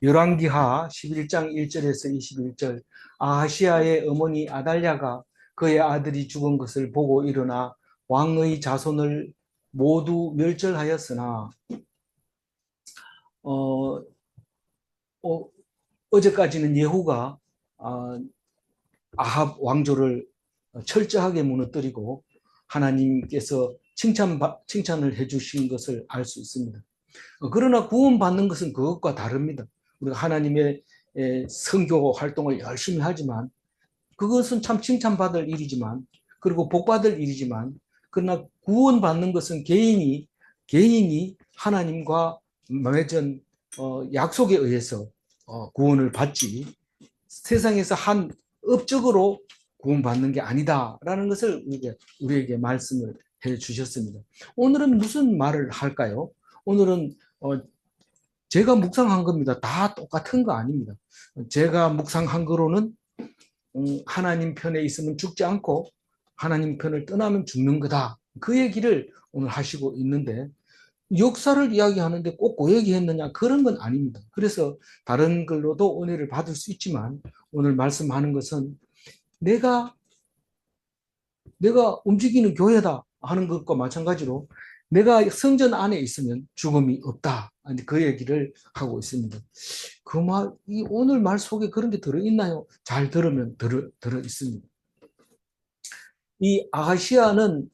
열왕기하 11장 1절에서 21절. 아하시아의 어머니 아달랴가 그의 아들이 죽은 것을 보고 일어나 왕의 자손을 모두 멸절하였으나 어, 어, 어제까지는 예후가 아, 아합 왕조를 철저하게 무너뜨리고 하나님께서 칭찬을 해주신 것을 알 수 있습니다. 그러나 구원받는 것은 그것과 다릅니다. 우리가 하나님의 선교 활동을 열심히 하지만 그것은 참 칭찬받을 일이지만 그리고 복받을 일이지만 그러나 구원받는 것은 개인이 하나님과 맺은 약속에 의해서 구원을 받지 세상에서 한 업적으로 구원받는 게 아니다라는 것을 우리에게 말씀을 해 주셨습니다. 오늘은 무슨 말을 할까요? 오늘은 제가 묵상한 겁니다. 다 똑같은 거 아닙니다. 제가 묵상한 거로는 하나님 편에 있으면 죽지 않고 하나님 편을 떠나면 죽는 거다. 그 얘기를 오늘 하시고 있는데 역사를 이야기하는데 꼭 그 얘기했느냐 그런 건 아닙니다. 그래서 다른 걸로도 은혜를 받을 수 있지만 오늘 말씀하는 것은 내가 움직이는 교회다 하는 것과 마찬가지로 내가 성전 안에 있으면 죽음이 없다. 그 얘기를 하고 있습니다. 이 오늘 말 속에 그런 게 들어있나요? 잘 들으면 들어 있습니다. 이 아하시아는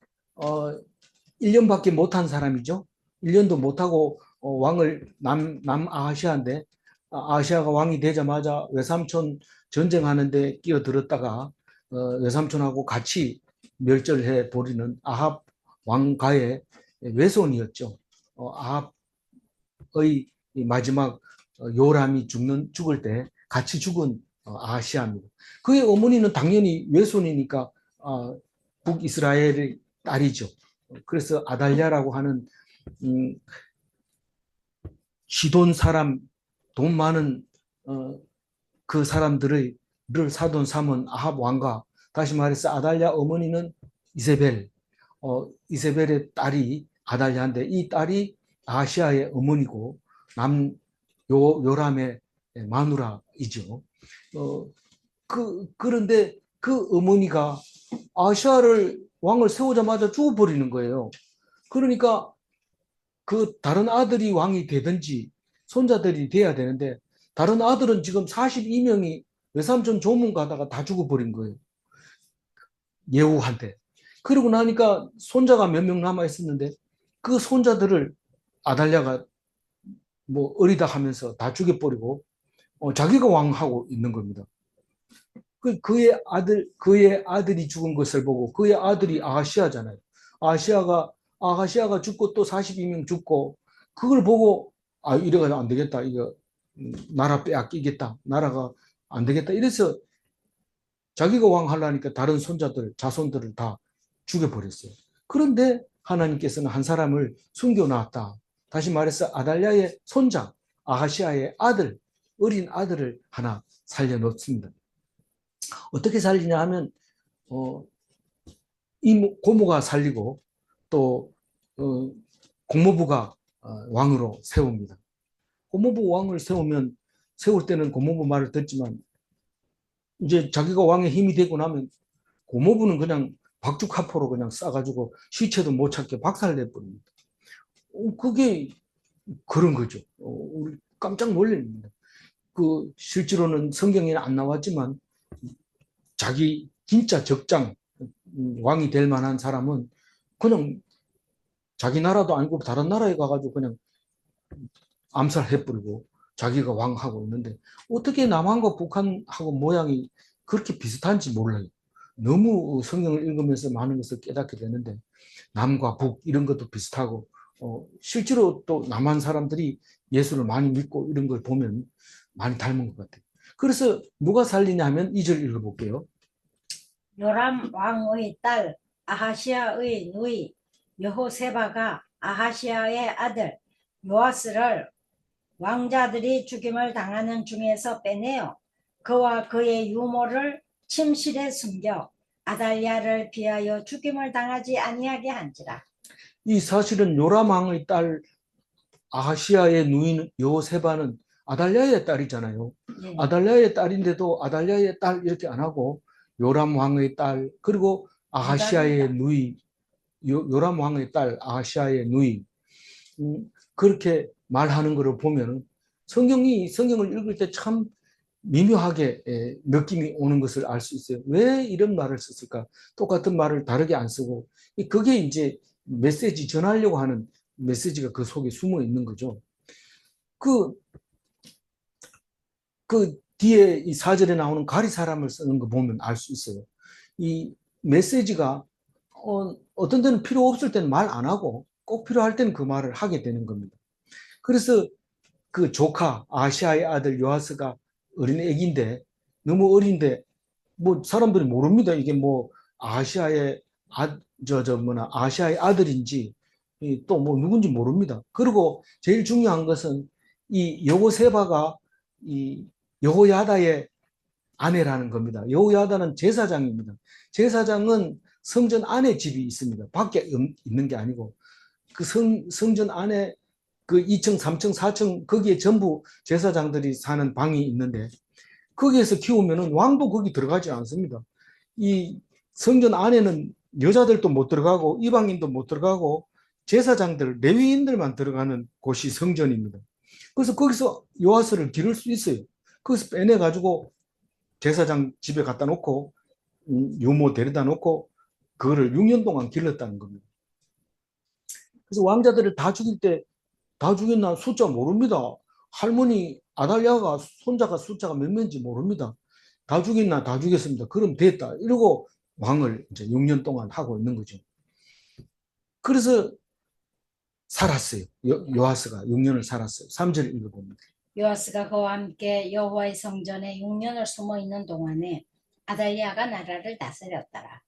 1년밖에 못한 사람이죠. 1년도 못하고 왕을 남 아하시아인데 아하시아가 왕이 되자마자 외삼촌 전쟁하는데 끼어들었다가 외삼촌하고 같이 멸절해 버리는 아합 왕가의 외손이었죠. 아합의 마지막 요람이 죽을 때 같이 죽은 아하시아입니다. 그의 어머니는 당연히 외손이니까 북이스라엘의 딸이죠. 그래서 아달랴라고 하는 음, 시돈 사람, 돈 많은 그 사람들을 사돈 삼은 아합 왕과 다시 말해서 아달랴 어머니는 이세벨, 이세벨의 딸이 아달랴인데 이 딸이 아시아의 어머니고 요람의 마누라이죠. 그런데 그 어머니가 아시아를 왕을 세우자마자 죽어버리는 거예요. 그러니까 그 다른 아들이 왕이 되든지 손자들이 돼야 되는데 다른 아들은 지금 42명이 외삼촌 조문 가다가 다 죽어버린 거예요. 예후한테. 그러고 나니까 손자가 몇 명 남아 있었는데 그 손자들을 아달랴가 뭐 어리다 하면서 다 죽여버리고 자기가 왕하고 있는 겁니다. 그의 아들이 죽은 것을 보고 그의 아들이 아하시아잖아요. 아하시아가 죽고 또 42명 죽고 그걸 보고 이래가 안 되겠다. 이거 나라 빼앗기겠다. 나라가 안 되겠다. 이래서 자기가 왕 하려니까 다른 자손들을 다 죽여버렸어요. 그런데 하나님께서는 한 사람을 숨겨놨다. 다시 말해서 아달랴의 손자, 아하시아의 어린 아들을 하나 살려놓습니다. 어떻게 살리냐 하면 이 고모가 살리고 또 공모부가 왕으로 세웁니다. 고모부 왕을 세울 때는 고모부 말을 듣지만 이제 자기가 왕의 힘이 되고 나면 고모부는 그냥 박죽카포로 그냥 싸가지고 시체도 못 찾게 박살내버립니다. 그게 그런 거죠. 우리 깜짝 놀랍니다. 실제로는 성경에는 안 나왔지만 자기 진짜 적장 왕이 될 만한 사람은 그냥 자기 나라도 아니고 다른 나라에 가가지고 그냥 암살해버리고 자기가 왕하고 있는데 어떻게 남한과 북한하고 모양이 그렇게 비슷한지 몰라요. 너무 성경을 읽으면서 많은 것을 깨닫게 되는데 남과 북 이런 것도 비슷하고 실제로 또 남한 사람들이 예수를 많이 믿고 이런 걸 보면 많이 닮은 것 같아요. 그래서 누가 살리냐 하면 2절 읽어볼게요. 요람 왕의 딸 아하시아의 누이 여호세바가 아하시아의 아들 요아스를 왕자들이 죽임을 당하는 중에서 빼내어 그와 그의 유모를 침실에 숨겨 아달랴를 비하여 죽임을 당하지 아니하게 한지라. 이 사실은 요람 왕의 딸 아하시아의 누인 여호세바는 아달랴의 딸이잖아요. 예. 아달랴의 딸인데도 아달랴의 딸 이렇게 안 하고 요람 왕의 딸, 그리고 아하시아의 누이, 요람 왕의 딸 아하시아의 누이, 그렇게 말하는 것을 보면 성경을 읽을 때 참 미묘하게 느낌이 오는 것을 알 수 있어요. 왜 이런 말을 썼을까? 똑같은 말을 다르게 안 쓰고, 그게 이제 메시지 전하려고 하는 메시지가 그 속에 숨어 있는 거죠. 그, 그 뒤에 이 4절에 나오는 가리 사람을 쓰는 거 보면 알 수 있어요. 이 메시지가 어떤 때는 필요 없을 때는 말 안 하고 꼭 필요할 때는 그 말을 하게 되는 겁니다. 그래서 그 조카 아시아의 아들 요아스가 어린 애기인데, 너무 어린데 뭐 사람들이 모릅니다. 이게 뭐 아시아의 아시아의 아들인지 또 뭐 누군지 모릅니다. 그리고 제일 중요한 것은 이 여호세바가 이 여호야다의 아내라는 겁니다. 여호야다는 제사장입니다. 제사장은 성전 안에 집이 있습니다. 밖에 있는 게 아니고 그 성전 안에 그 2층, 3층, 4층 거기에 전부 제사장들이 사는 방이 있는데 거기에서 키우면은 왕도 거기 들어가지 않습니다. 이 성전 안에는 여자들도 못 들어가고 이방인도 못 들어가고 제사장들, 레위인들만 들어가는 곳이 성전입니다. 그래서 거기서 요하스를 기를 수 있어요. 거기서 빼내가지고 제사장 집에 갖다 놓고 유모 데려다 놓고 그거를 6년 동안 길렀다는 겁니다. 그래서 왕자들을 다 죽일 때 다 죽였나 숫자 모릅니다. 할머니 아달랴가 손자가 숫자가 몇 명인지 모릅니다. 다 죽였나 다 죽였습니다. 그럼 됐다. 이러고 왕을 이제 6년 동안 하고 있는 거죠. 그래서 살았어요. 요아스가 6년을 살았어요. 3절 읽어봅니다. 요아스가 그와 함께 여호와의 성전에 6년을 숨어 있는 동안에 아달랴가 나라를 다스렸더라.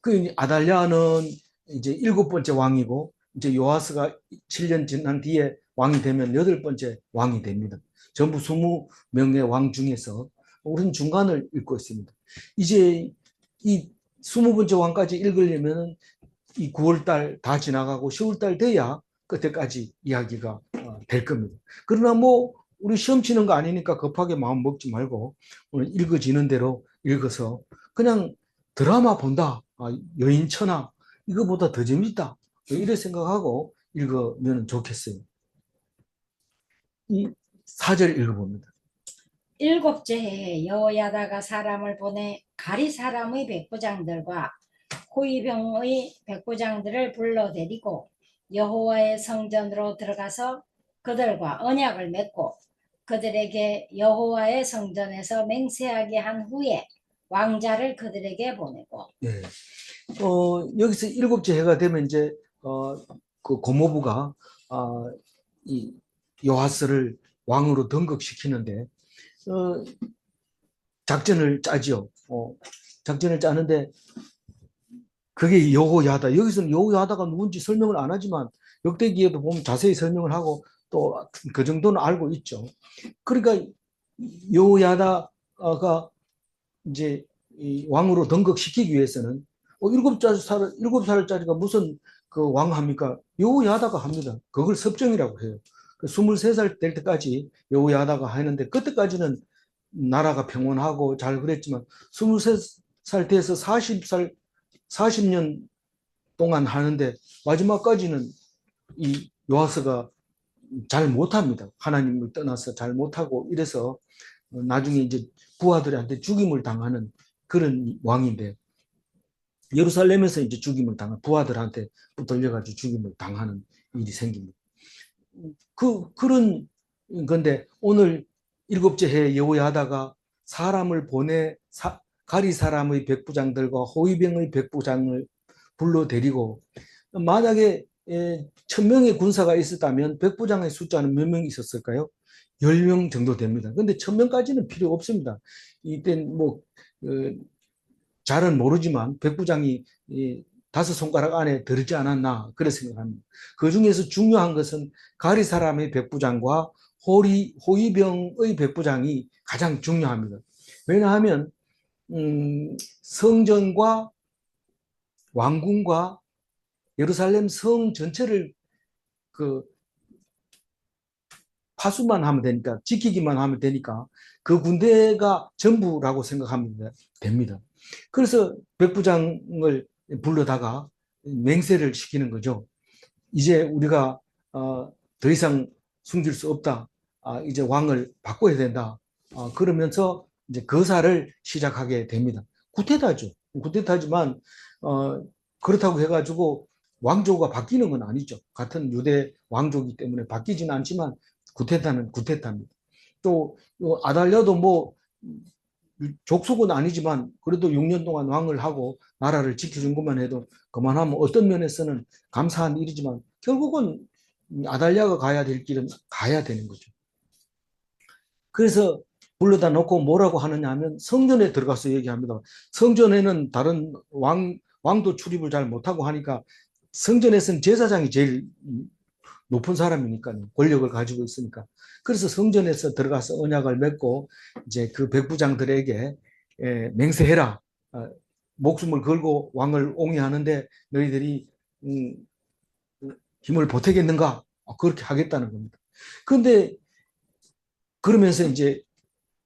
그 아달랴는 이제 7번째 왕이고 이제 요아스가 7년 지난 뒤에 왕이 되면 8번째 왕이 됩니다. 전부 20명의 왕 중에서 우리는 중간을 읽고 있습니다. 이제 이 20번째 왕까지 읽으려면 이 9월달 다 지나가고 10월달 돼야 그때까지 이야기가 될 겁니다. 그러나 뭐 우리 시험 치는 거 아니니까 급하게 마음 먹지 말고 오늘 읽어지는 대로 읽어서 그냥 드라마 본다, 여인천하 이거보다 더 재밌다 이렇게 생각하고 읽으면 좋겠어요. 이 4절 읽어봅니다. 7째 해에 여호야다가 사람을 보내 가리 사람의 백부장들과 호위병의 백부장들을 불러들이고 여호와의 성전으로 들어가서 그들과 언약을 맺고 그들에게 여호와의 성전에서 맹세하게 한 후에 왕자를 그들에게 보내고. 네. 여기서 7째 해가 되면 이제 그 고모부가 이 요하스를 왕으로 등극시키는데 작전을 짜죠. 작전을 짜는데 그게 여호야다. 여기서는 여호야다가 누군지 설명을 안 하지만 역대기에도 보면 자세히 설명을 하고 또 그 정도는 알고 있죠. 그러니까 여호야다가 이제 이 왕으로 등극시키기 위해서는 7살짜리가 무슨 그 왕합니까? 여호야다가 합니다. 그걸 섭정이라고 해요. 23살 될 때까지 여호야다가 하는데 그때까지는 나라가 평온하고 잘 그랬지만 23살 돼서 40년 동안 하는데 마지막까지는 이 요하스가 잘 못합니다. 하나님을 떠나서 잘 못하고 이래서 나중에 이제 부하들한테 죽임을 당하는 그런 왕인데 예루살렘에서 이제 죽임을 당한 부하들한테 붙들려가지고 죽임을 당하는 일이 생깁니다. 그런 건데 오늘 7째 해 여호야다가 사람을 보내 가리 사람의 백부장들과 호위병의 백부장을 불러 데리고 만약에 1000명의 군사가 있었다면 백부장의 숫자는 몇 명 있었을까요? 10명 정도 됩니다. 근데 1000명까지는 필요 없습니다. 이때 뭐 잘은 모르지만 백부장이 5손가락 안에 들지 않았나 그렇게 생각합니다. 그 중에서 중요한 것은 가리 사람의 백부장과 호위병의 백부장이 가장 중요합니다. 왜냐하면 성전과 왕궁과 예루살렘 성 전체를 그 하수만 하면 되니까, 지키기만 하면 되니까 그 군대가 전부라고 생각하면 됩니다. 그래서 백부장을 불러다가 맹세를 시키는 거죠. 이제 우리가 더 이상 숨길 수 없다. 이제 왕을 바꿔야 된다. 그러면서 이제 거사를 시작하게 됩니다. 구태타죠. 구태타지만 그렇다고 해가지고 왕조가 바뀌는 건 아니죠. 같은 유대 왕조이기 때문에 바뀌지는 않지만 구태타는 구태타입니다. 또 아달랴도 뭐 족속은 아니지만 그래도 6년 동안 왕을 하고 나라를 지켜준 것만 해도 그만하면 어떤 면에서는 감사한 일이지만 결국은 아달랴가 가야 될 길은 가야 되는 거죠. 그래서 불러다 놓고 뭐라고 하느냐 하면 성전에 들어가서 얘기합니다. 성전에는 다른 왕도 출입을 잘 못하고 하니까 성전에서는 제사장이 제일 높은 사람이니까요. 권력을 가지고 있으니까. 그래서 성전에서 들어가서 언약을 맺고 이제 그 백부장들에게 맹세해라. 목숨을 걸고 왕을 옹이하는데 너희들이 힘을 보태겠는가? 그렇게 하겠다는 겁니다. 그런데 그러면서 이제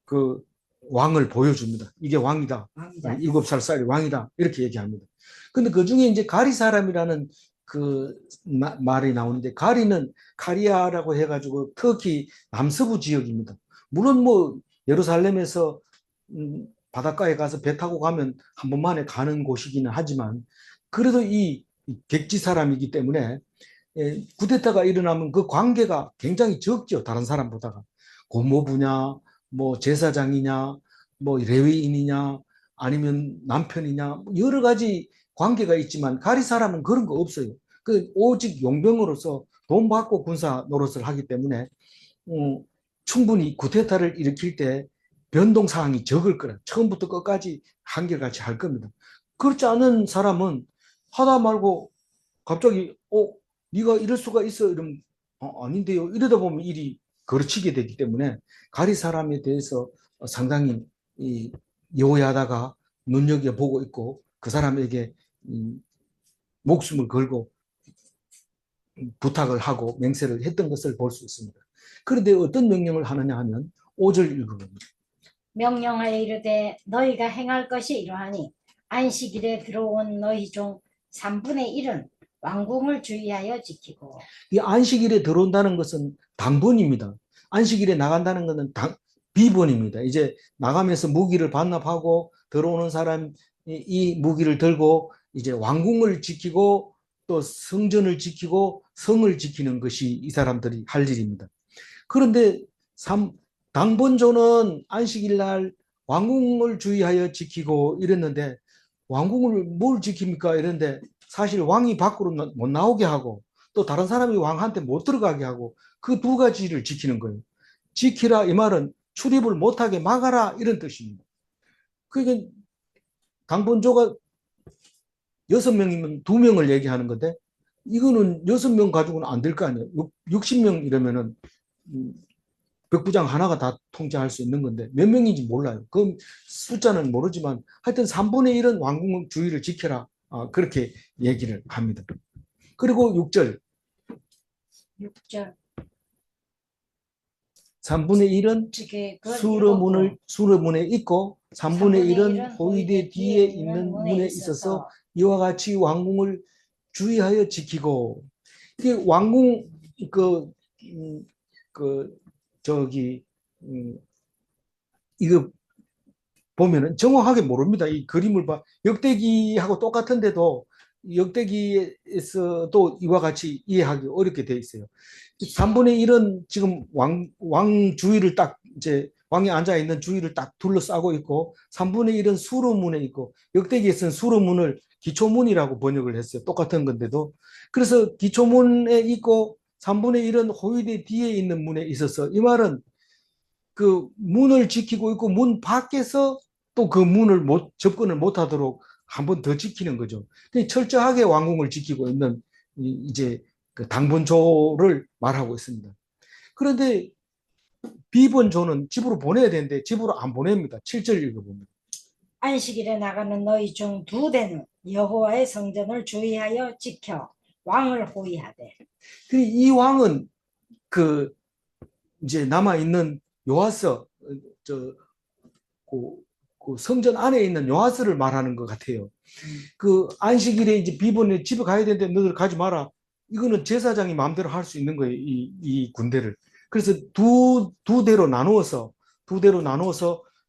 그 왕을 보여줍니다. 이게 왕이다. 7살짜리 왕이다. 이렇게 얘기합니다. 근데 그 중에 이제 가리 사람이라는 그 말이 나오는데 가리는 카리아라고 해가지고 터키 남서부 지역입니다. 물론 뭐 예루살렘에서 바닷가에 가서 배 타고 가면 한 번만에 가는 곳이기는 하지만 그래도 이 객지 사람이기 때문에 쿠데타가 일어나면 그 관계가 굉장히 적죠. 다른 사람보다가. 고모부냐, 뭐 제사장이냐, 뭐 레위인이냐, 아니면 남편이냐, 여러 가지 관계가 있지만 가리 사람은 그런 거 없어요. 그 오직 용병으로서 돈 받고 군사 노릇을 하기 때문에 충분히 쿠데타를 일으킬 때 변동 사항이 적을 거라. 처음부터 끝까지 한결같이 할 겁니다. 그렇지 않은 사람은 하다 말고 갑자기 네가 이럴 수가 있어 이러면 아닌데요. 이러다 보면 일이 거르치게 되기 때문에 가리 사람에 대해서 상당히 여호야다가 눈여겨보고 있고 그 사람에게 목숨을 걸고 부탁을 하고 맹세를 했던 것을 볼 수 있습니다. 그런데 어떤 명령을 하느냐 하면 5절 읽어봅니다. 명령하여 이르되 너희가 행할 것이 이러하니 안식일에 들어온 너희 중 3분의 1은 왕궁을 주의하여 지키고. 이 안식일에 들어온다는 것은 당번입니다. 안식일에 나간다는 것은 비번입니다. 이제 나가면서 무기를 반납하고 들어오는 사람이 이 무기를 들고 이제 왕궁을 지키고 또 성전을 지키고 성을 지키는 것이 이 사람들이 할 일입니다. 그런데 당번조는 안식일 날 왕궁을 주의하여 지키고 이랬는데 왕궁을 뭘 지킵니까? 이런데 사실 왕이 밖으로 못 나오게 하고 또 다른 사람이 왕한테 못 들어가게 하고 그 두 가지를 지키는 거예요. 지키라 이 말은 출입을 못하게 막아라 이런 뜻입니다. 그러니까 당번조가 6명이면 2명을 얘기하는 건데 이거는 6명 가지고는 안 될 거 아니에요. 60명 이러면은 백부장 하나가 다 통제할 수 있는 건데 몇 명인지 몰라요. 그 숫자는 모르지만 하여튼 3분의 1은 왕궁 주의를 지켜라. 그렇게 얘기를 합니다. 그리고 6절 3분의 1은 수로문에 있고 3분의 1은 호위대 뒤에 있는 문에 있어서 이와 같이 왕궁을 주의하여 지키고 이게 왕궁 이거 보면은 정확하게 모릅니다. 이 그림을 봐. 역대기하고 똑같은데도 역대기에서도 이와 같이 이해하기 어렵게 돼 있어요. 3분의 1은 지금 왕 주위를 딱 이제 왕이 앉아 있는 주위를 딱 둘러싸고 있고 3분의 1은 수로문에 있고 역대기에서는 수로문을 기초문이라고 번역을 했어요. 똑같은 건데도. 그래서 기초문에 있고 3분의 1은 호위대 뒤에 있는 문에 있어서 이 말은 그 문을 지키고 있고 문 밖에서 또 그 문을 접근을 못하도록 한 번 더 지키는 거죠. 철저하게 왕궁을 지키고 있는 이제 그 당번조를 말하고 있습니다. 그런데 비번조는 집으로 보내야 되는데 집으로 안 보냅니다. 7절 읽어봅니다. 안식일에 나가는 너희 중 2대는 여호와의 성전을 주의하여 지켜 왕을 호위하되. 이 왕은 그 이제 남아 있는 요하서 저 그, 그 성전 안에 있는 요하스를 말하는 것 같아요. 그 안식일에 이제 비번에 집에 가야 되는데 너들 가지 마라. 이거는 제사장이 마음대로 할 수 있는 거예요. 이 군대를. 그래서 두 대로 나누어서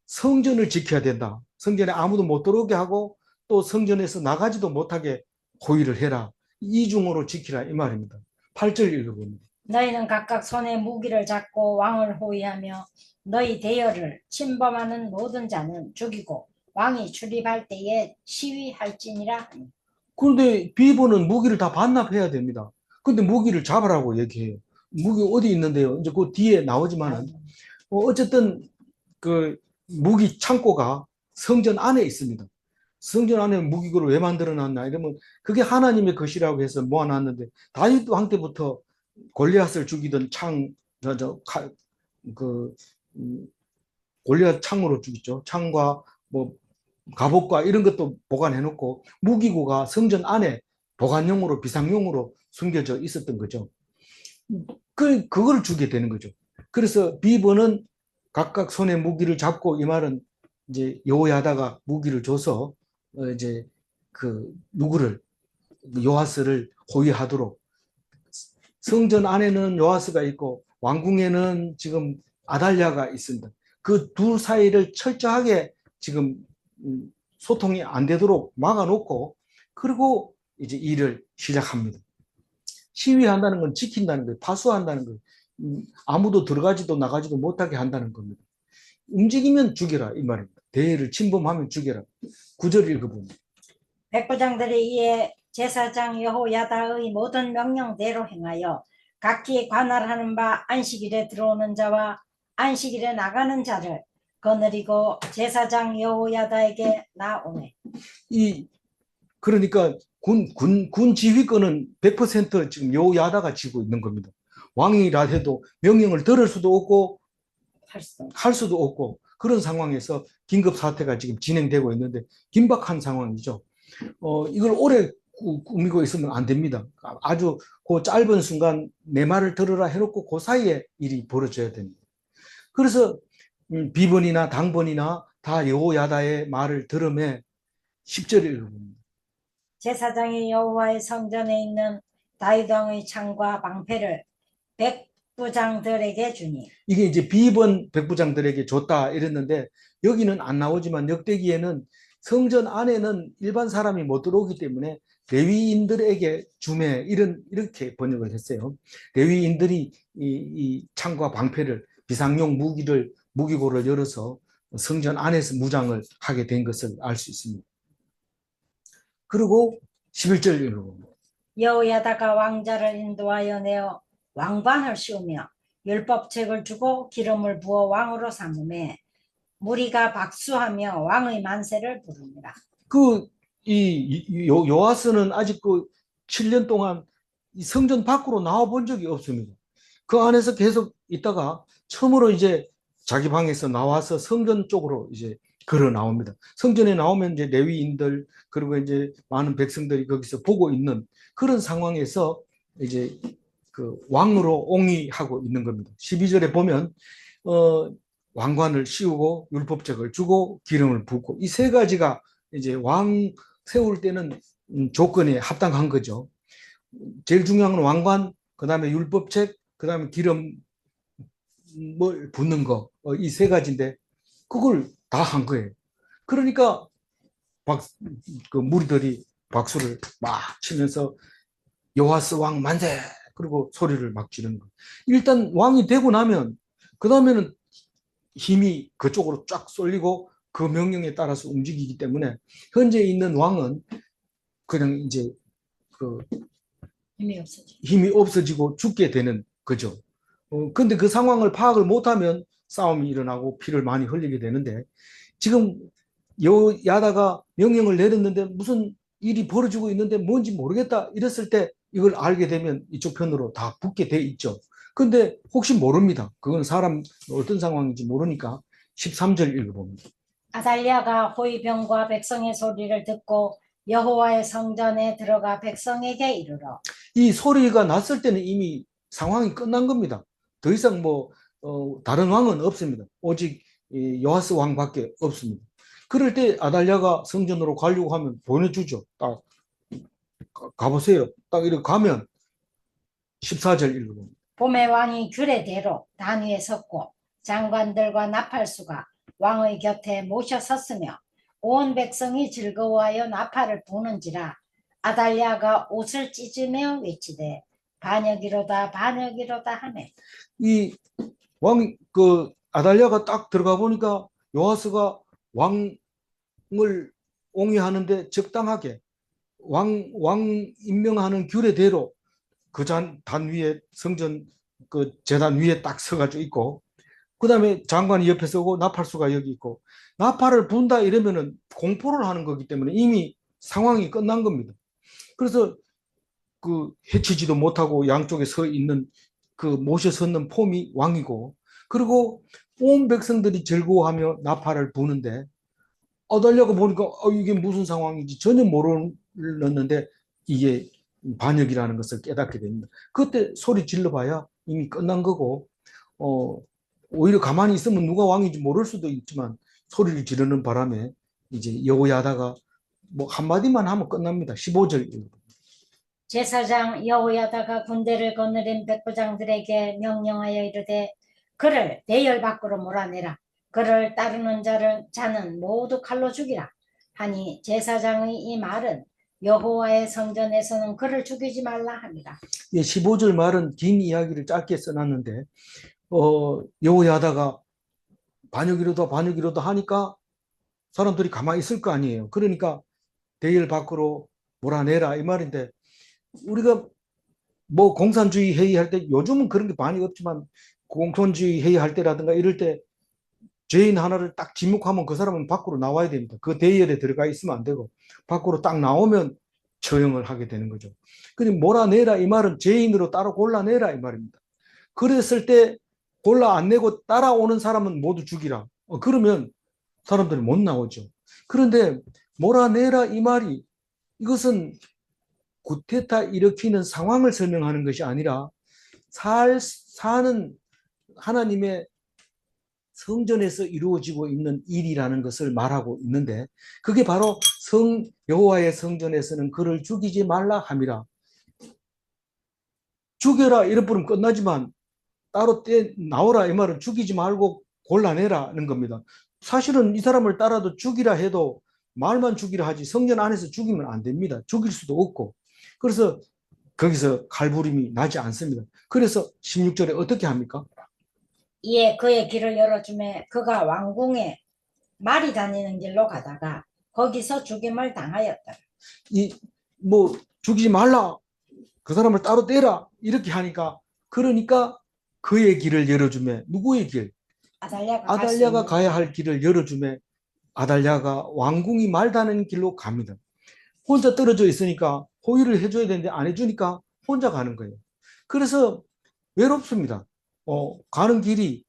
성전을 지켜야 된다. 성전에 아무도 못 들어오게 하고 또 성전에서 나가지도 못하게 호위를 해라. 이중으로 지키라 이 말입니다. 8절 읽어봅니다. 너희는 각각 손에 무기를 잡고 왕을 호위하며 너희 대열을 침범하는 모든 자는 죽이고 왕이 출입할 때에 시위할지니라 하니. 그런데 비번은 무기를 다 반납해야 됩니다. 근데 무기를 잡으라고 얘기해요. 무기 어디 있는데요? 이제 그 뒤에 나오지만은 어쨌든 그 무기 창고가 성전 안에 있습니다. 성전 안에 무기고를 왜 만들어 놨나 이러면 그게 하나님의 것이라고 해서 모아놨는데 다윗 왕 때부터 골리앗을 죽이던 그 골리앗 창으로 죽였죠. 창과 뭐 갑옷과 이런 것도 보관해 놓고 무기고가 성전 안에 보관용으로 비상용으로 숨겨져 있었던 거죠. 그걸 주게 되는 거죠. 그래서 비번은 각각 손에 무기를 잡고 이 말은 이제 여호야다가 무기를 줘서 이제 그 누구를 요하스를 호위하도록 성전 안에는 요하스가 있고 왕궁에는 지금 아달랴가 있습니다. 그 두 사이를 철저하게 지금 소통이 안 되도록 막아놓고 그리고 이제 일을 시작합니다. 시위한다는 건 지킨다는 거예요. 파수한다는 거예요. 아무도 들어가지도 나가지도 못하게 한다는 겁니다. 움직이면 죽여라 이 말입니다. 대회를 침범하면 죽여라. 9절 읽어봅니다. 백부장들이 이에 제사장 여호야다의 모든 명령대로 행하여 각기 관할하는 바 안식일에 들어오는 자와 안식일에 나가는 자를 거느리고 제사장 여호야다에게 나오네. 그러니까 군 지휘권은 100% 지금 여호야다가 쥐고 있는 겁니다. 왕이라 해도 명령을 들을 수도 없고 할 수도 없고 그런 상황에서 긴급 사태가 지금 진행되고 있는데 긴박한 상황이죠. 이걸 오래 꾸미고 있으면 안 됩니다. 아주 그 짧은 순간 내 말을 들으라 해놓고 그 사이에 일이 벌어져야 됩니다. 그래서 비번이나 당번이나 다 여호야다의 말을 들음에 10절에 읽어봅니다. 제사장이 여호와의 성전에 있는 다윗 왕의 창과 방패를 백부장들에게 주니. 이게 이제 비번 백부장들에게 줬다 이랬는데 여기는 안 나오지만 역대기에는 성전 안에는 일반 사람이 못 들어오기 때문에 레위인들에게 주매 이렇게 번역을 했어요. 레위인들이 이 창과 방패를 비상용 무기고를 열어서 성전 안에서 무장을 하게 된 것을 알 수 있습니다. 그리고 11절 읽어봅니다. 여호야다가 왕자를 인도하여 내어 왕관을 씌우며 율법책을 주고 기름을 부어 왕으로 삼음에 무리가 박수하며 왕의 만세를 부릅니다. 요아스는 아직 그 7년 동안 이 성전 밖으로 나와 본 적이 없습니다. 그 안에서 계속 있다가 처음으로 이제 자기 방에서 나와서 성전 쪽으로 이제 걸어 나옵니다. 성전에 나오면 이제 레위인들 그리고 이제 많은 백성들이 거기서 보고 있는 그런 상황에서 이제 그 왕으로 옹이하고 있는 겁니다. 12절에 보면 왕관을 씌우고 율법책을 주고 기름을 붓고 이 세 가지가 이제 왕 세울 때는 조건에 합당한 거죠. 제일 중요한 건 왕관, 그 다음에 율법책, 그 다음에 기름 뭘 붓는 거, 이 세 가지인데 그걸 다 한 거예요. 그러니까 그 무리들이 박수를 막 치면서 여호와스 왕 만세! 그리고 소리를 막 지르는 거예요. 일단 왕이 되고 나면 그 다음에는 힘이 그쪽으로 쫙 쏠리고 그 명령에 따라서 움직이기 때문에 현재 있는 왕은 그냥 이제 그 힘이 없어지고 죽게 되는 거죠. 근데 그 상황을 파악을 못하면 싸움이 일어나고 피를 많이 흘리게 되는데 지금 여야다가 명령을 내렸는데 무슨 일이 벌어지고 있는데 뭔지 모르겠다 이랬을 때 이걸 알게 되면 이쪽 편으로 다 붙게 돼 있죠. 근데 혹시 모릅니다. 그건 사람 어떤 상황인지 모르니까 13절 읽어봅니다. 아달랴가 호위병과 백성의 소리를 듣고 여호와의 성전에 들어가 백성에게 이르러. 이 소리가 났을 때는 이미 상황이 끝난 겁니다. 더 이상 뭐 다른 왕은 없습니다. 오직 이 요아스 왕밖에 없습니다. 그럴 때 아달랴가 성전으로 가려고 하면 보내주죠. 딱 가보세요. 딱 이렇게 가면 14절 읽어봅니다. 봄의 왕이 규례대로 단 위에 섰고 장관들과 나팔수가 왕의 곁에 모셔 섰으며 온 백성이 즐거워하여 나팔을 부는지라. 아달랴가 옷을 찢으며 외치되 반역이로다 반역이로다 하며. 이 왕, 그 아달랴가 딱 들어가 보니까 요아스가 왕을 옹위하는데 적당하게 왕 임명하는 규례대로 그 단 위에 성전 그 제단 위에 딱 서가지고 있고, 그 다음에 장관이 옆에 서고 나팔수가 여기 있고, 나팔을 분다 이러면은 공포를 하는 거기 때문에 이미 상황이 끝난 겁니다. 그래서 그 해치지도 못하고 양쪽에 서 있는 그 모셔 섰는 폼이 왕이고, 그리고 온 백성들이 즐거워하며 나팔을 부는데 어달려고 보니까 이게 무슨 상황인지 전혀 모르는데 이게 반역이라는 것을 깨닫게 됩니다. 그때 소리 질러봐야 이미 끝난 거고, 오히려 가만히 있으면 누가 왕인지 모를 수도 있지만 소리를 지르는 바람에 이제 여호야다가 뭐 한마디만 하면 끝납니다. 15절. 제사장 여호야다가 군대를 거느린 백부장들에게 명령하여 이르되 그를 대열 밖으로 몰아내라. 그를 따르는 자는 모두 칼로 죽이라 하니, 제사장의 이 말은 여호와의 성전에서는 그를 죽이지 말라 함이라. 15절 말은 긴 이야기를 짧게 써놨는데 여호야다가 반역이로다 반역이로다 하니까 사람들이 가만히 있을 거 아니에요. 그러니까 대열 밖으로 몰아내라 이 말인데, 우리가 뭐 공산주의 회의할 때, 요즘은 그런 게 많이 없지만 공산주의 회의할 때라든가 이럴 때 죄인 하나를 딱 지목하면 그 사람은 밖으로 나와야 됩니다. 그 대열에 들어가 있으면 안 되고 밖으로 딱 나오면 처형을 하게 되는 거죠. 그냥 몰아내라 이 말은 죄인으로 따로 골라내라 이 말입니다. 그랬을 때 골라 안 내고 따라오는 사람은 모두 죽이라. 그러면 사람들이 못 나오죠. 그런데 몰아내라 이 말이, 이것은 구테타 일으키는 상황을 설명하는 것이 아니라 사는 하나님의 성전에서 이루어지고 있는 일이라는 것을 말하고 있는데, 그게 바로 여호와의 성전에서는 그를 죽이지 말라 함이라. 죽여라 이래 부르면 끝나지만 따로 나오라 이 말은 죽이지 말고 골라내라는 겁니다. 사실은 이 사람을 따라도 죽이라 해도 말만 죽이라 하지 성전 안에서 죽이면 안 됩니다. 죽일 수도 없고. 그래서 거기서 칼부림이 나지 않습니다. 그래서 16절에 어떻게 합니까? 이에 그의 길을 열어주매 그가 왕궁에 말이 다니는 길로 가다가 거기서 죽임을 당하였다. 뭐 죽이지 말라, 그 사람을 따로 떼라 이렇게 하니까, 그러니까 그의 길을 열어주매, 누구의 길? 아달랴가 가야 할 길을 열어주매 아달랴가 왕궁이 말다는 길로 갑니다. 혼자 떨어져 있으니까 호의를 해줘야 되는데 안 해주니까 혼자 가는 거예요. 그래서 외롭습니다. 가는 길이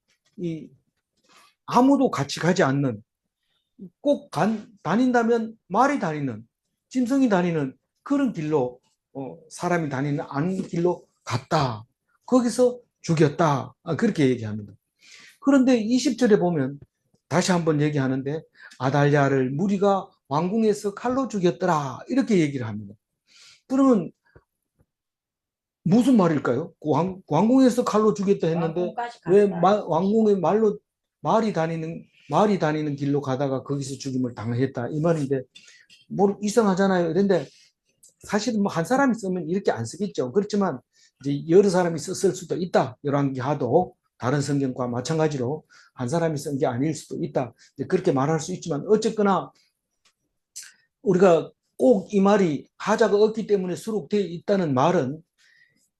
아무도 같이 가지 않는, 꼭 다닌다면 말이 다니는, 짐승이 다니는 그런 길로, 사람이 다니는 아닌 길로 갔다. 거기서 죽였다. 그렇게 얘기합니다. 그런데 20절에 보면 다시 한번 얘기하는데 아달랴를 무리가 왕궁에서 칼로 죽였더라 이렇게 얘기를 합니다. 그러면 무슨 말일까요? 왕궁에서 칼로 죽였다 했는데 왜 왕궁의 말이 다니는 길로 가다가 거기서 죽임을 당했다 이 말인데, 뭐 이상하잖아요. 그런데 사실 뭐 한 사람이 쓰면 이렇게 안 쓰겠죠. 그렇지만 이제 여러 사람이 썼을 수도 있다. 열왕기하도 다른 성경과 마찬가지로 한 사람이 쓴 게 아닐 수도 있다. 그렇게 말할 수 있지만 어쨌거나 우리가 꼭 이 말이 하자가 없기 때문에 수록되어 있다는 말은,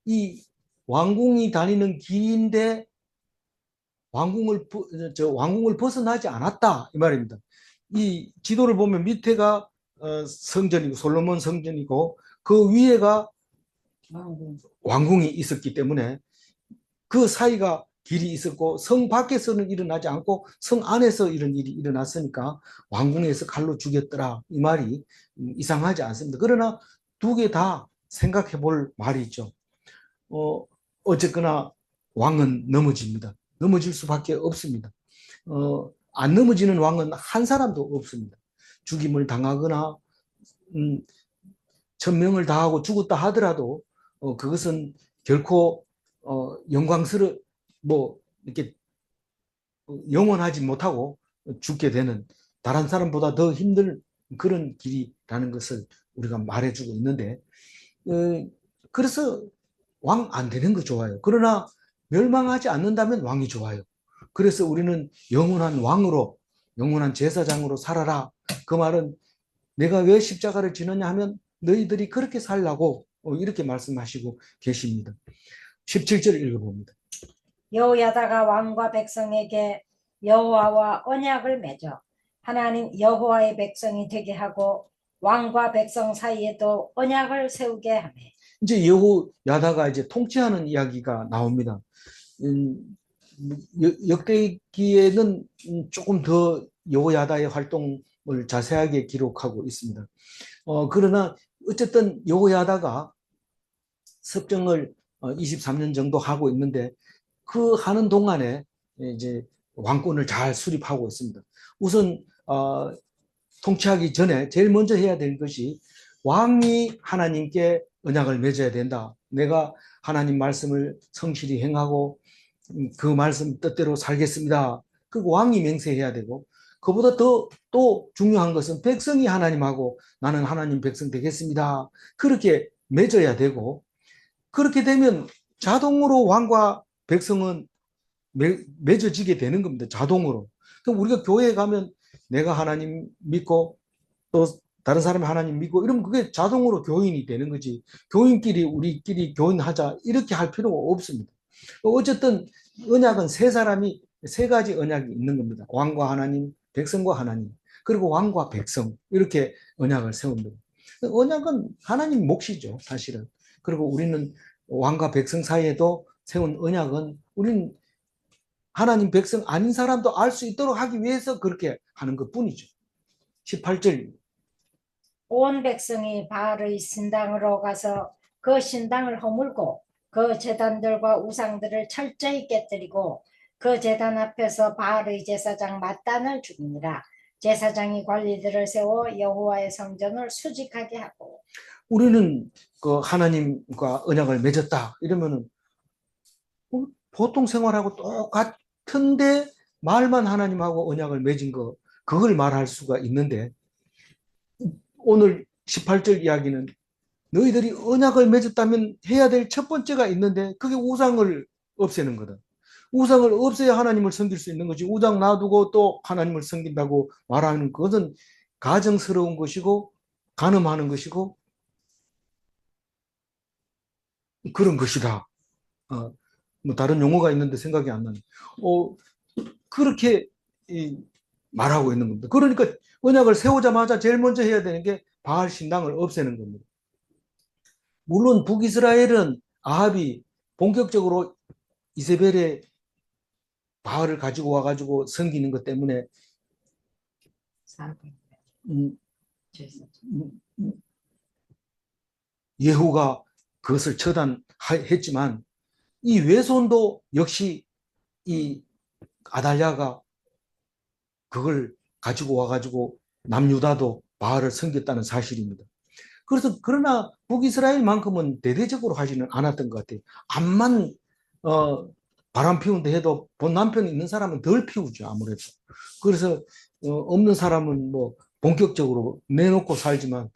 이 왕궁이 다니는 길인데 왕궁을 벗어나지 않았다 이 말입니다. 이 지도를 보면 밑에가 성전이고 솔로몬 성전이고 그 위에가 왕궁이 있었기 때문에 그 사이가 길이 있었고, 성 밖에서는 일어나지 않고 성 안에서 이런 일이 일어났으니까 왕궁에서 칼로 죽였더라 이 말이 이상하지 않습니다. 그러나 두 개 다 생각해 볼 말이 있죠. 어쨌거나 왕은 넘어집니다. 넘어질 수밖에 없습니다. 안 넘어지는 왕은 한 사람도 없습니다. 죽임을 당하거나 천명을 다하고 죽었다 하더라도 그것은 결코 뭐 이렇게 영원하지 못하고 죽게 되는, 다른 사람보다 더 힘든 그런 길이라는 것을 우리가 말해주고 있는데, 그래서 왕 안 되는 거 좋아요. 그러나 멸망하지 않는다면 왕이 좋아요. 그래서 우리는 영원한 왕으로, 영원한 제사장으로 살아라. 그 말은 내가 왜 십자가를 지느냐 하면 너희들이 그렇게 살라고 이렇게 말씀하시고 계십니다. 17절 읽어봅니다. 여호야다가 왕과 백성에게 여호와와 언약을 맺어 하나님 여호와의 백성이 되게 하고 왕과 백성 사이에도 언약을 세우게 하며. 이제 여호야다가 이제 통치하는 이야기가 나옵니다. 역대기에는 조금 더 여호야다의 활동을 자세하게 기록하고 있습니다. 그러나 어쨌든 여호야다가 섭정을 23년 정도 하고 있는데, 그 하는 동안에 이제 왕권을 잘 수립하고 있습니다. 우선 통치하기 전에 제일 먼저 해야 될 것이 왕이 하나님께 언약을 맺어야 된다. 내가 하나님 말씀을 성실히 행하고 그 말씀 뜻대로 살겠습니다. 그 왕이 맹세해야 되고, 그보다 또 중요한 것은 백성이 하나님하고 나는 하나님 백성 되겠습니다. 그렇게 맺어야 되고, 그렇게 되면 자동으로 왕과 백성은 맺어지게 되는 겁니다. 자동으로. 그럼 우리가 교회에 가면 내가 하나님 믿고 또 다른 사람이 하나님 믿고 이러면 그게 자동으로 교인이 되는 거지. 교인끼리 우리끼리 교인하자 이렇게 할 필요가 없습니다. 어쨌든 언약은 세 가지 언약이 있는 겁니다. 왕과 하나님, 백성과 하나님, 그리고 왕과 백성, 이렇게 언약을 세웁니다. 언약은 하나님 몫이죠, 사실은. 그리고 우리는 왕과 백성 사이에도 세운 언약은 우리는 하나님 백성 아닌 사람도 알 수 있도록 하기 위해서 그렇게 하는 것 뿐이죠. 18절. 온 백성이 바알의 신당으로 가서 그 신당을 허물고 그 제단들과 우상들을 철저히 깨뜨리고 그 제단 앞에서 바알의 제사장 mat단을 죽이니라. 제사장이 관리들을 세워 여호와의 성전을 수직하게 하고. 우리는 그 하나님과 언약을 맺었다 이러면은 보통 생활하고 똑같은데 말만 하나님하고 언약을 맺은 거, 그걸 말할 수가 있는데, 오늘 18절 이야기는 너희들이 언약을 맺었다면 해야 될 첫 번째가 있는데, 그게 우상을 없애는 거다. 우상을 없애야 하나님을 섬길 수 있는 거지. 우상 놔두고 또 하나님을 섬긴다고 말하는 것은 가정스러운 것이고 간음하는 것이고 그런 것이다. 뭐 다른 용어가 있는데 생각이 안 나네. 그렇게 말하고 있는 겁니다. 그러니까 언약을 세우자마자 제일 먼저 해야 되는 게 바알 신당을 없애는 겁니다. 물론 북이스라엘은 아합이 본격적으로 이세벨의 바알을 가지고 와가지고 섬기는 것 때문에 음, 예후가 그것을 처단했지만, 이 외손도 역시 이 아달랴가 그걸 가지고 와가지고 남유다도 바알을 섬겼다는 사실입니다. 그러나 북이스라엘만큼은 대대적으로 하지는 않았던 것 같아요. 암만 바람 피운다 해도 본 남편이 있는 사람은 덜 피우죠, 아무래도. 그래서 없는 사람은 뭐 본격적으로 내놓고 살지만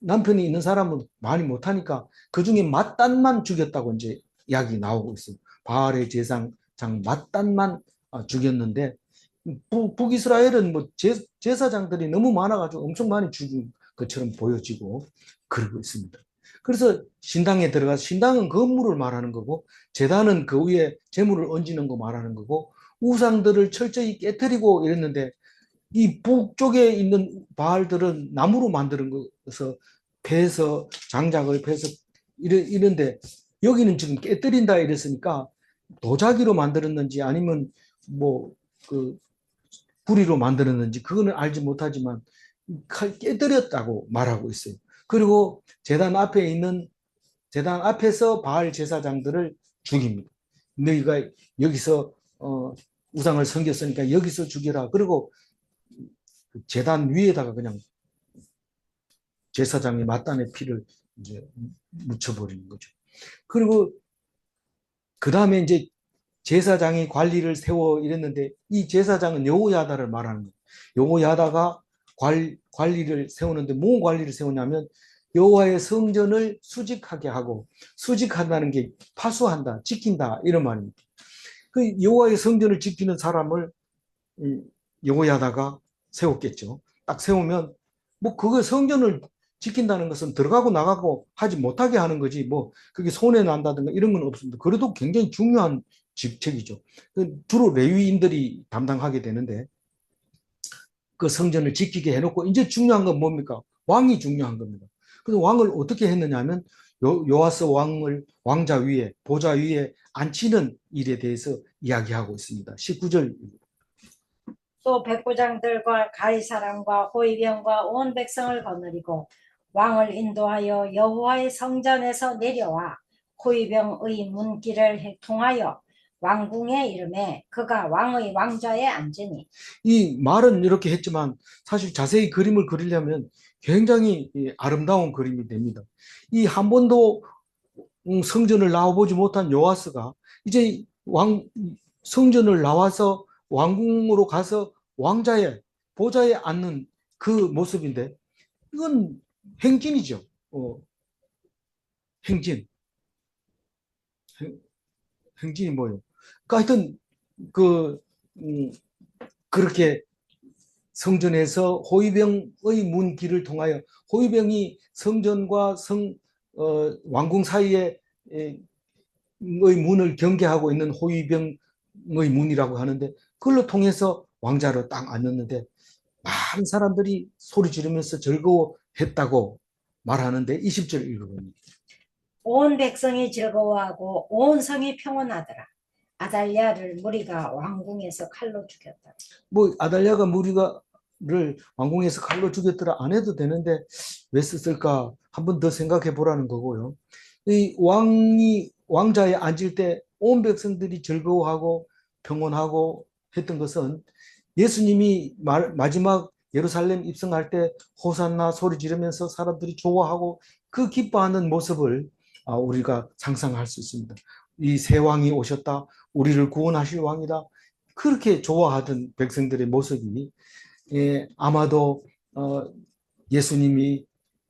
남편이 있는 사람은 많이 못하니까 그 중에 맏단만 죽였다고 이제 이야기 나오고 있어요. 바알의 제사장 맏단만 죽였는데, 북이스라엘은 뭐 제사장들이 너무 많아가지고 엄청 많이 죽인 것처럼 보여지고 그러고 있습니다. 그래서 신당에 들어가서, 신당은 건물을 말하는 거고 제단은 그 위에 재물을 얹는 거 말하는 거고, 우상들을 철저히 깨뜨리고 이랬는데, 이 북쪽에 있는 바알들은 나무로 만드는 거서 패서 장작을 패서 이런데, 여기는 지금 깨뜨린다 이랬으니까 도자기로 만들었는지 아니면 뭐그 구리로 만들었는지 그거는 알지 못하지만 깨뜨렸다고 말하고 있어요. 그리고 제단 앞에서 바알 제사장들을 죽입니다. 너희가 여기서 우상을 섬겼으니까 여기서 죽여라. 그리고 제단 위에다가 그냥 제사장의 맞단의 피를 이제 묻혀버리는 거죠. 그리고 그 다음에 이제 제사장이 관리를 세워 이랬는데 이 제사장은 여호야다를 말하는 거예요. 여호야다가 관리를 세우는데 뭐 관리를 세우냐면 여호와의 성전을 수직하게 하고, 수직한다는 게 파수한다, 지킨다 이런 말입니다. 그 여호와의 성전을 지키는 사람을 여호야다가 세웠겠죠. 딱 세우면 뭐 그거 성전을 지킨다는 것은 들어가고 나가고 하지 못하게 하는 거지 뭐 그게 손해 난다든가 이런 건 없습니다. 그래도 굉장히 중요한 직책이죠. 주로 레위인들이 담당하게 되는데 그 성전을 지키게 해놓고 이제 중요한 건 뭡니까? 왕이 중요한 겁니다. 그래서 왕을 어떻게 했느냐 하면 요아스 왕을 왕자 위에 보좌 위에 앉히는 일에 대해서 이야기하고 있습니다. 19절. 또 백부장들과 가이 사람과 호위병과 온 백성을 거느리고 왕을 인도하여 여호와의 성전에서 내려와 호위병의 문길을 통하여 왕궁에 이르매 그가 왕의 왕좌에 앉으니. 이 말은 이렇게 했지만 사실 자세히 그림을 그리려면 굉장히 아름다운 그림이 됩니다. 이 한 번도 성전을 나와보지 못한 요아스가 이제 성전을 나와서 왕궁으로 가서 왕자의 보좌에 앉는 그 모습인데 이건 행진이죠. 행진. 행진이 뭐예요? 그러니까 하여튼 그 그렇게 성전에서 호위병의 문길을 통하여 호위병이 성전과 왕궁 사이에 의 문을 경계하고 있는 호위병의 문이라고 하는데 그걸로 통해서 왕자로 딱 앉았는데 많은 사람들이 소리 지르면서 즐거워했다고 말하는데 20절 읽어봅니다. 온 백성이 즐거워하고 온 성이 평온하더라. 아달랴를 무리가 왕궁에서 칼로 죽였다. 뭐 아달랴가 무리가를 왕궁에서 칼로 죽였더라 안 해도 되는데 왜 썼을까 한 번 더 생각해 보라는 거고요. 이 왕자에 앉을 때 온 백성들이 즐거워하고 평온하고 했던 것은 예수님이 마지막 예루살렘 입성할 때 호산나 소리 지르면서 사람들이 좋아하고 그 기뻐하는 모습을 우리가 상상할 수 있습니다. 이 새 왕이 오셨다. 우리를 구원하실 왕이다. 그렇게 좋아하던 백성들의 모습이 아마도 예수님이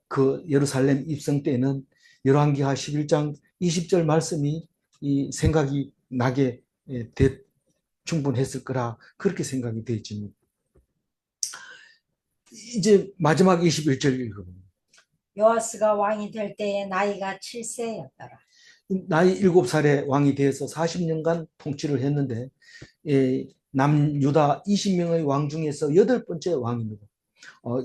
그 예루살렘 입성 때는 열왕기하 11장 20절 말씀이 생각이 나게 충분했을 거라 그렇게 생각이 되어집니다. 이제 마지막 21절 읽어봅니다. 요아스가 왕이 될 때에 나이가 7세였더라. 나이 7살에 왕이 되어서 40년간 통치를 했는데 남유다 20명의 왕 중에서 8번째 왕입니다.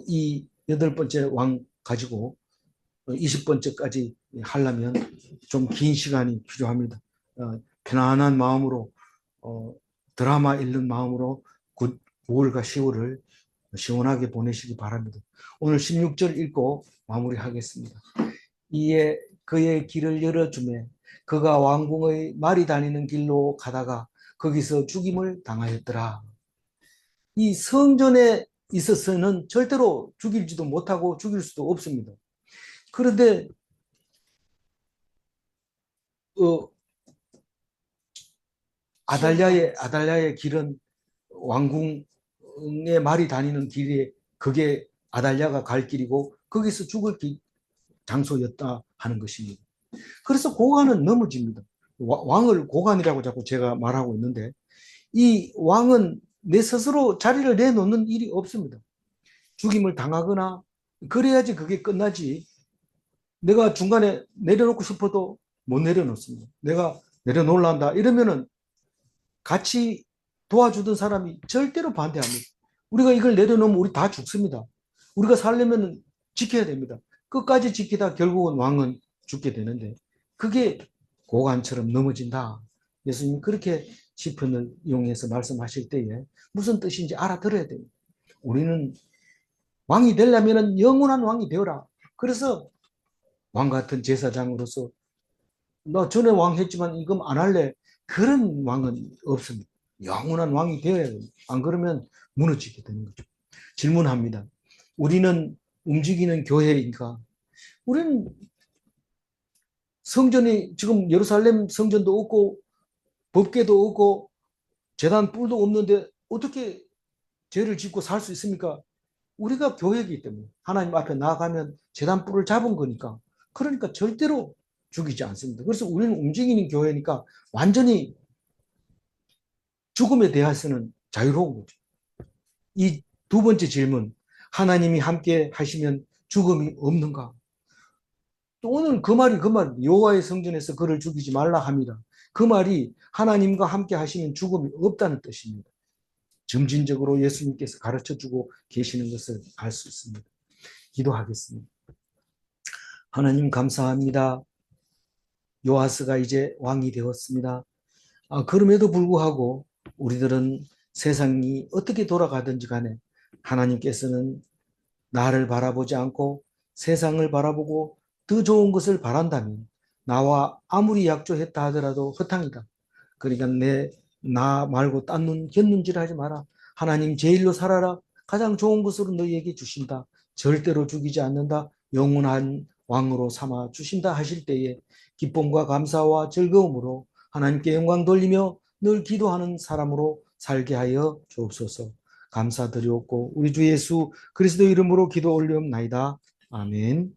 이 8번째 왕 가지고 20번째까지 하려면 좀 긴 시간이 필요합니다. 편안한 마음으로 드라마 읽는 마음으로 9월과 10월을 시원하게 보내시기 바랍니다. 오늘 16절 읽고 마무리하겠습니다. 이에 그의 길을 열어주매 그가 왕궁의 말이 다니는 길로 가다가 거기서 죽임을 당하였더라. 이 성전에 있어서는 절대로 죽일지도 못하고 죽일 수도 없습니다. 그런데 아달랴의 길은 왕궁의 말이 다니는 길에 그게 아달랴가 갈 길이고 거기서 죽을 장소였다 하는 것입니다. 그래서 고관은 넘어집니다. 왕을 고관이라고 자꾸 제가 말하고 있는데 이 왕은 내 스스로 자리를 내놓는 일이 없습니다. 죽임을 당하거나 그래야지 그게 끝나지. 내가 중간에 내려놓고 싶어도 못 내려놓습니다. 내가 내려놓을란다 이러면은 같이 도와주던 사람이 절대로 반대합니다. 우리가 이걸 내려놓으면 우리 다 죽습니다. 우리가 살려면 지켜야 됩니다. 끝까지 지키다 결국은 왕은 죽게 되는데 그게 고관처럼 넘어진다. 예수님이 그렇게 시편을 이용해서 말씀하실 때에 무슨 뜻인지 알아들어야 됩니다. 우리는 왕이 되려면 영원한 왕이 되어라. 그래서 왕 같은 제사장으로서 나 전에 왕 했지만 이건 안 할래. 그런 왕은 없습니다. 영원한 왕이 되어야 됩니다. 안 그러면 무너지게 되는 거죠. 질문합니다. 우리는 움직이는 교회인가? 우리는 성전이 지금 예루살렘 성전도 없고 법궤도 없고 제단 뿔도 없는데 어떻게 죄를 짓고 살 수 있습니까? 우리가 교회이기 때문에 하나님 앞에 나아가면 제단 뿔을 잡은 거니까. 그러니까 절대로 죽이지 않습니다. 그래서 우리는 움직이는 교회니까 완전히 죽음에 대해서는 자유로운 거죠. 이 두 번째 질문, 하나님이 함께 하시면 죽음이 없는가? 또 오늘 그 말이 여호와의 성전에서 그를 죽이지 말라 함이라. 그 말이 하나님과 함께 하시면 죽음이 없다는 뜻입니다. 점진적으로 예수님께서 가르쳐주고 계시는 것을 알 수 있습니다. 기도하겠습니다. 하나님 감사합니다. 요아스가 이제 왕이 되었습니다. 그럼에도 불구하고 우리들은 세상이 어떻게 돌아가든지 간에 하나님께서는 나를 바라보지 않고 세상을 바라보고 더 좋은 것을 바란다면 나와 아무리 약조했다 하더라도 허탕이다. 그러니까 나 말고 딴 눈 곁눈질 하지 마라. 하나님 제일로 살아라. 가장 좋은 것으로 너희에게 주신다. 절대로 죽이지 않는다. 영원한 왕으로 삼아 주신다 하실 때에 기쁨과 감사와 즐거움으로 하나님께 영광 돌리며 늘 기도하는 사람으로 살게 하여 주옵소서. 감사드리옵고 우리 주 예수 그리스도 이름으로 기도 올리옵나이다. 아멘.